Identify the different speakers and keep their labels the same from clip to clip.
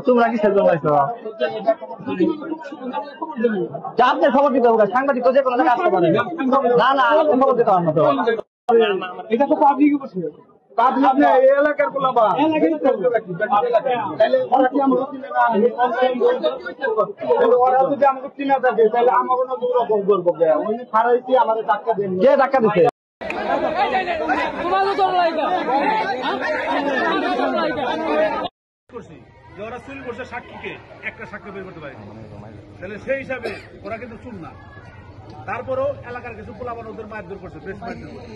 Speaker 1: তোমরা কি খেলবে আপনি খবর দিতে হবে, সাংবাদিক তো যে কোনো জায়গায় আসতে পারে না। না আপনি খবর দিতে পারেন না তো, এটা তো পাবলিক এলাকার ওরা যদি আমাকে চিনা থাকে তাহলে আমার কোনো দুরকম করবো ওই খারাইছি আমাদের ধাক্কা দেন, কে ধাক্কা দিচ্ছে?
Speaker 2: ওরা চুরি করছে সাক্ষীকে, একটা সাক্ষী বের করতে পারে, তাহলে সেই হিসাবে ওরা কিন্তু চুর না। তারপরেও এলাকার কিছু পোলাপান ওদের মারধর করছে, বেশ মারধর করছে।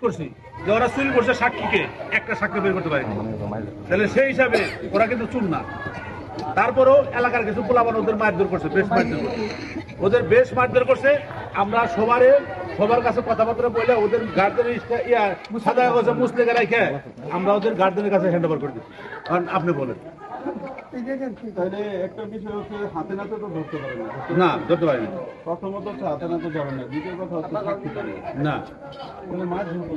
Speaker 2: করছি যে ওরা চুরি করছে সাক্ষীকে, একটা সাক্ষী বের করতে পারে, তাহলে সেই হিসাবে ওরা কিন্তু চুর না। তারপরেও এলাকার কিছু পোলাপান ওদের মারধর করছে, বেশ মারধর করছে, ওদের বেশ মারধর করছে। আমরা সবার কাছে কথাবার্তা বলে ওদের গার্জেনের সাদা কাগজে মুসলিকে রেখে আমরা ওদের গার্জেনের কাছে হ্যান্ড ওভার করে দিচ্ছি। কারণ আপনি বলেন
Speaker 3: তাহলে একটা বিষয় হচ্ছে হাতে নাতে তো ধরতে পারে
Speaker 2: না, ধরতে পারি না।
Speaker 3: প্রথমত হচ্ছে হাতে নাতে যাবে না, দ্বিতীয় কথা হচ্ছে সাক্ষী না,
Speaker 2: না
Speaker 3: তাহলে মাছ ধরতে